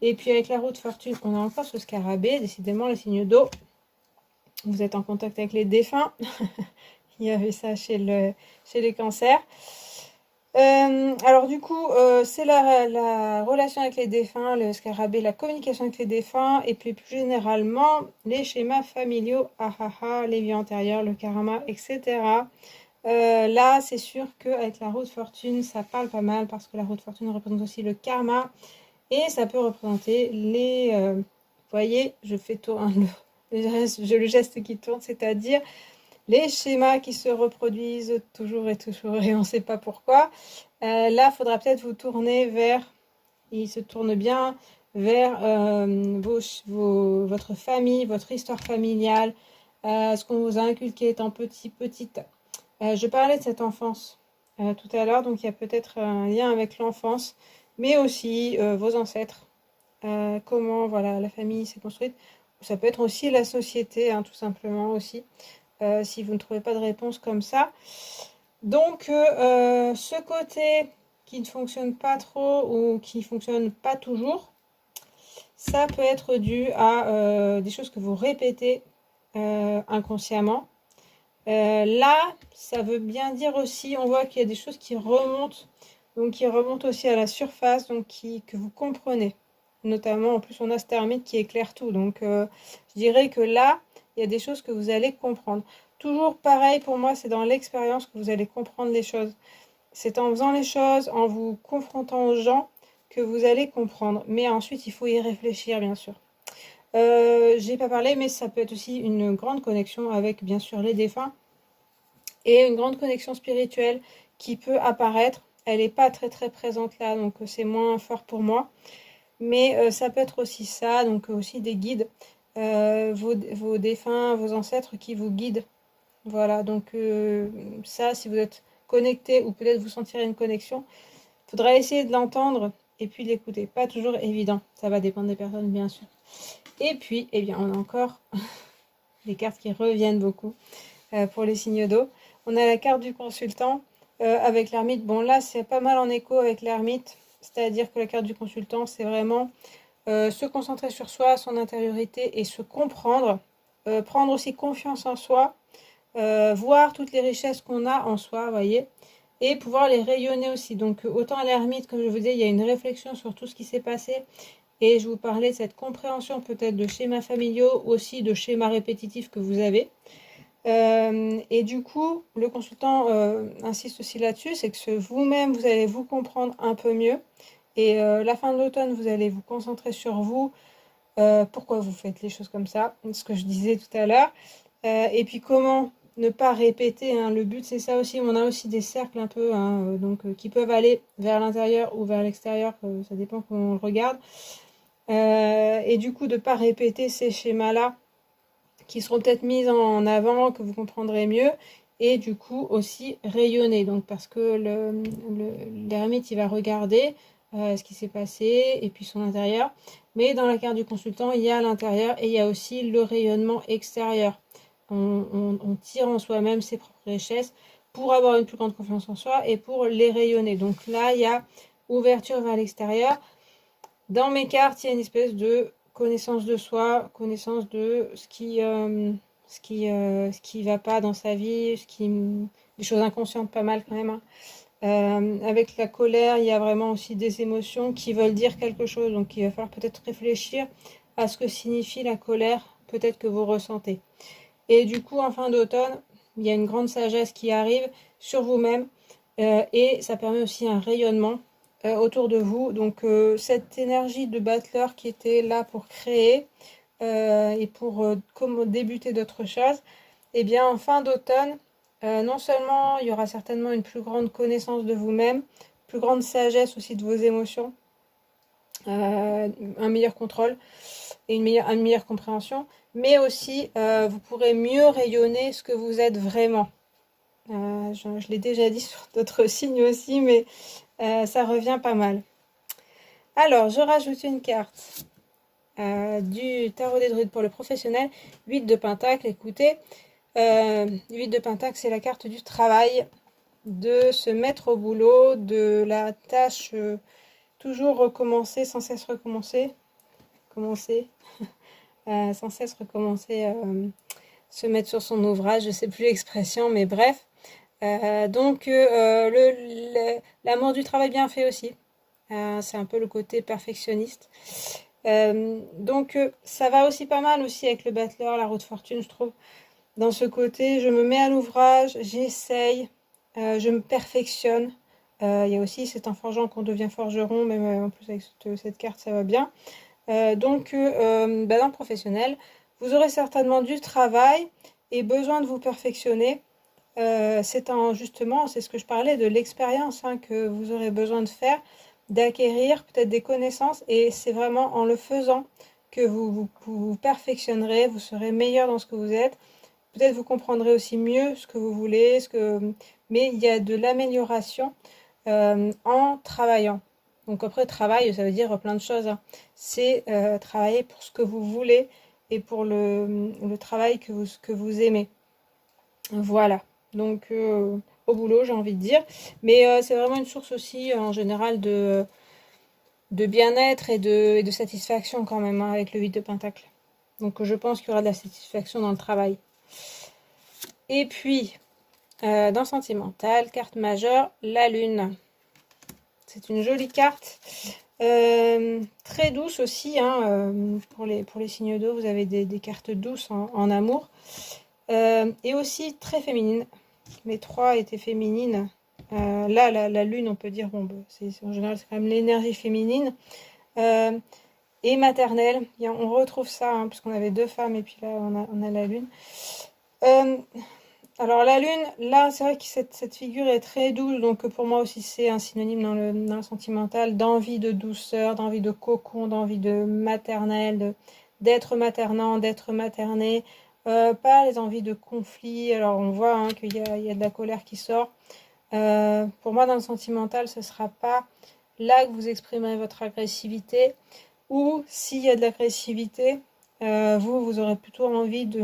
Et puis avec la roue de fortune, on a encore ce scarabée, décidément les signes d'eau. Vous êtes en contact avec les défunts. Il y avait ça chez les cancers. Alors du coup, c'est la relation avec les défunts, le scarabée, la communication avec les défunts, et puis plus généralement, les schémas familiaux, les vies antérieures, le karma, etc. Là, c'est sûr qu'avec la roue de fortune, ça parle pas mal, parce que la roue de fortune représente aussi le karma, et ça peut représenter vous voyez, je fais tourner le geste qui tourne, c'est-à-dire les schémas qui se reproduisent toujours et on ne sait pas pourquoi. Là, il faudra peut-être vous tourner il se tourne bien vers votre famille, votre histoire familiale, ce qu'on vous a inculqué étant petite. Je parlais de cette enfance tout à l'heure, donc il y a peut-être un lien avec l'enfance, mais aussi vos ancêtres, comment voilà, la famille s'est construite. Ça peut être aussi la société, hein, tout simplement aussi. Si vous ne trouvez pas de réponse comme ça. Donc, ce côté qui ne fonctionne pas trop ou qui ne fonctionne pas toujours, ça peut être dû à des choses que vous répétez inconsciemment. Là, ça veut bien dire aussi, on voit qu'il y a des choses qui remontent, donc qui remontent aussi à la surface, donc que vous comprenez. Notamment, en plus, on a cet ermite qui éclaire tout. Donc, je dirais que là, il y a des choses que vous allez comprendre. Toujours pareil pour moi, c'est dans l'expérience que vous allez comprendre les choses. C'est en faisant les choses, en vous confrontant aux gens, que vous allez comprendre. Mais ensuite, il faut y réfléchir, bien sûr. J'ai pas parlé, mais ça peut être aussi une grande connexion avec, bien sûr, les défunts et une grande connexion spirituelle qui peut apparaître. elle n'est pas très très présente là, donc c'est moins fort pour moi. Mais ça peut être aussi ça, donc aussi des guides, vos défunts, vos ancêtres qui vous guident. Voilà, donc ça, si vous êtes connecté ou peut-être vous sentirez une connexion, il faudra essayer de l'entendre et puis l'écouter. Pas toujours évident, ça va dépendre des personnes bien sûr. Et puis, eh bien, on a encore des cartes qui reviennent beaucoup pour les signes d'eau. On a la carte du consultant avec l'ermite. Bon, là, c'est pas mal en écho avec l'ermite, c'est-à-dire que la carte du consultant, c'est vraiment se concentrer sur soi, son intériorité et se comprendre, prendre aussi confiance en soi, voir toutes les richesses qu'on a en soi, vous voyez, et pouvoir les rayonner aussi. Donc autant à l'ermite, comme je vous disais, il y a une réflexion sur tout ce qui s'est passé, et je vous parlais de cette compréhension peut-être de schémas familiaux, aussi de schémas répétitifs que vous avez. Et du coup, le consultant insiste aussi là-dessus, c'est que vous-même, vous allez vous comprendre un peu mieux. Et la fin de l'automne, vous allez vous concentrer sur vous, pourquoi vous faites les choses comme ça, ce que je disais tout à l'heure. Et puis comment ne pas répéter, hein, le but c'est ça aussi, on a aussi des cercles un peu, hein, donc qui peuvent aller vers l'intérieur ou vers l'extérieur, ça dépend comment on le regarde. Et du coup de ne pas répéter ces schémas-là qui seront peut-être mis en avant, que vous comprendrez mieux, et du coup aussi rayonner. Donc parce que l'ermite il va regarder ce qui s'est passé et puis son intérieur, mais dans la carte du consultant il y a l'intérieur et il y a aussi le rayonnement extérieur. On tire en soi-même ses propres richesses pour avoir une plus grande confiance en soi et pour les rayonner. Donc là il y a ouverture vers l'extérieur. Dans mes cartes il y a une espèce de connaissance de soi, connaissance de ce qui va pas dans sa vie, des choses inconscientes pas mal quand même, hein. Avec la colère, il y a vraiment aussi des émotions qui veulent dire quelque chose, donc il va falloir peut-être réfléchir à ce que signifie la colère, peut-être que vous ressentez. Et du coup, en fin d'automne, il y a une grande sagesse qui arrive sur vous-même, et ça permet aussi un rayonnement autour de vous. Donc cette énergie de battleur qui était là pour créer et pour débuter d'autres choses, eh bien en fin d'automne, non seulement il y aura certainement une plus grande connaissance de vous-même, plus grande sagesse aussi de vos émotions, un meilleur contrôle et une meilleure compréhension, mais aussi vous pourrez mieux rayonner ce que vous êtes vraiment. Je l'ai déjà dit sur d'autres signes aussi, mais ça revient pas mal. Alors, je rajoute une carte du tarot des druides pour le professionnel, 8 de pentacle. Écoutez, 8 de pentacle, c'est la carte du travail, de se mettre au boulot, de la tâche, toujours recommencer, sans cesse recommencer, sans cesse recommencer, se mettre sur son ouvrage, je sais plus l'expression, mais bref. Donc l'amour du travail bien fait aussi, c'est un peu le côté perfectionniste. Donc ça va aussi pas mal aussi avec le battleur, la roue de fortune, je trouve. Dans ce côté, je me mets à l'ouvrage, j'essaye, je me perfectionne. Il y a aussi, c'est en forgeant qu'on devient forgeron, même en plus avec cette carte, ça va bien. Donc, dans le professionnel, vous aurez certainement du travail et besoin de vous perfectionner. Justement, c'est ce que je parlais de l'expérience, hein, que vous aurez besoin de faire, d'acquérir peut-être des connaissances, et c'est vraiment en le faisant que vous perfectionnerez, vous serez meilleur dans ce que vous êtes. Peut-être vous comprendrez aussi mieux ce que vous voulez, mais il y a de l'amélioration en travaillant. Donc après, travail, ça veut dire plein de choses, hein. C'est travailler pour ce que vous voulez et pour le travail que vous aimez. Voilà. Donc au boulot, j'ai envie de dire. Mais c'est vraiment une source aussi, en général, de bien-être et de satisfaction quand même, hein, avec le 8 de pentacle. Donc je pense qu'il y aura de la satisfaction dans le travail. Et puis, dans le sentimental, carte majeure, la lune. C'est une jolie carte. Très douce aussi, hein, pour les signes d'eau, vous avez des cartes douces en amour. Et aussi très féminine. Les trois étaient féminines. Là, la lune, on peut dire, bon, en général, c'est quand même l'énergie féminine. Et maternelle. On retrouve ça, hein, parce qu'on avait deux femmes, et puis là, on a la lune. Alors la lune, là, c'est vrai que cette figure est très douce, donc pour moi aussi c'est un synonyme dans le sentimental, d'envie de douceur, d'envie de cocon, d'envie de maternelle, d'être maternant, d'être materné, pas les envies de conflit. Alors on voit hein, il y a de la colère qui sort. Pour moi, dans le sentimental, ce sera pas là que vous exprimerez votre agressivité, ou s'il y a de l'agressivité, vous aurez plutôt envie de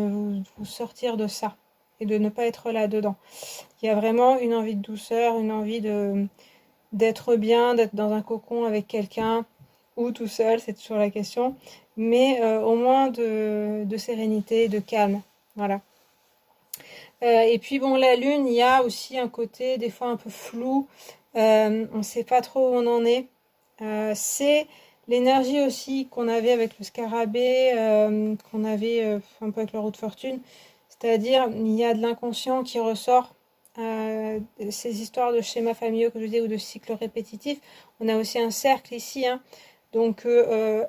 vous sortir de ça et de ne pas être là-dedans. Il y a vraiment une envie de douceur, une envie d'être bien, d'être dans un cocon avec quelqu'un ou tout seul, c'est toujours la question, mais au moins de sérénité, de calme. Voilà. Et puis bon, la lune, il y a aussi un côté des fois un peu flou. On ne sait pas trop où on en est. C'est l'énergie aussi qu'on avait avec le scarabée, qu'on avait un peu avec le roue de fortune. C'est-à-dire, il y a de l'inconscient qui ressort. Ces histoires de schémas familiaux que je dis ou de cycles répétitifs. On a aussi un cercle ici. Hein. Donc,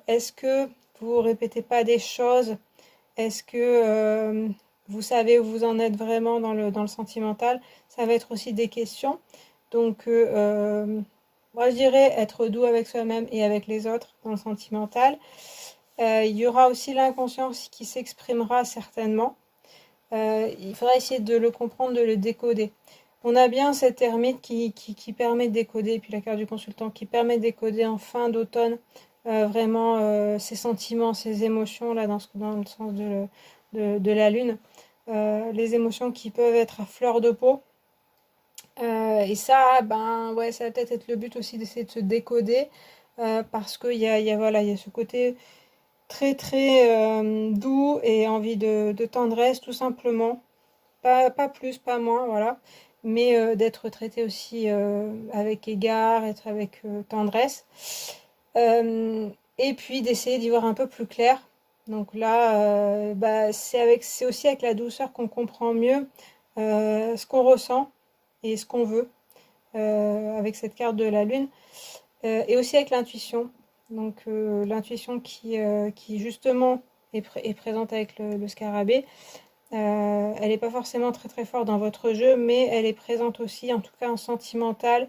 est-ce que vous répétez pas des choses? Est-ce que vous savez où vous en êtes vraiment dans le sentimental? Ça va être aussi des questions. Donc, moi, je dirais être doux avec soi-même et avec les autres dans le sentimental. Il y aura aussi l'inconscience qui s'exprimera certainement. Il faudra essayer de le comprendre, de le décoder. On a bien cette ermite qui permet de décoder, et puis la carte du consultant qui permet de décoder en fin d'automne vraiment ses sentiments, ses émotions, là dans le sens de la lune, les émotions qui peuvent être à fleur de peau. Et ça, ben ouais, ça va peut-être être le but aussi d'essayer de se décoder, parce qu'il y a ce côté très très doux et envie de tendresse tout simplement. Pas plus, pas moins, voilà. Mais d'être traité aussi avec égard, être avec tendresse. Et puis d'essayer d'y voir un peu plus clair. Donc là, bah, c'est aussi avec la douceur qu'on comprend mieux ce qu'on ressent et ce qu'on veut avec cette carte de la lune. Et aussi avec l'intuition. Donc l'intuition qui justement est présente avec le scarabée. Elle n'est pas forcément très très forte dans votre jeu, mais elle est présente aussi, en tout cas en sentimental.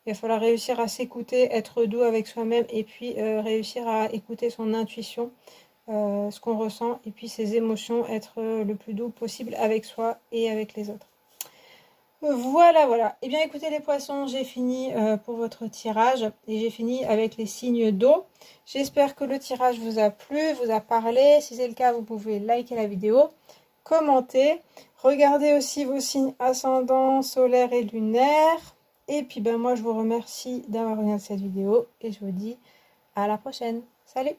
Il va falloir réussir à s'écouter, être doux avec soi-même et puis réussir à écouter son intuition, ce qu'on ressent, et puis ses émotions, être le plus doux possible avec soi et avec les autres. Voilà, voilà. Eh bien, écoutez les poissons, j'ai fini pour votre tirage et j'ai fini avec les signes d'eau. J'espère que le tirage vous a plu, vous a parlé. Si c'est le cas, vous pouvez liker la vidéo, commenter. Regardez aussi vos signes ascendants, solaires et lunaires. Et puis, ben, moi, je vous remercie d'avoir regardé cette vidéo et je vous dis à la prochaine. Salut!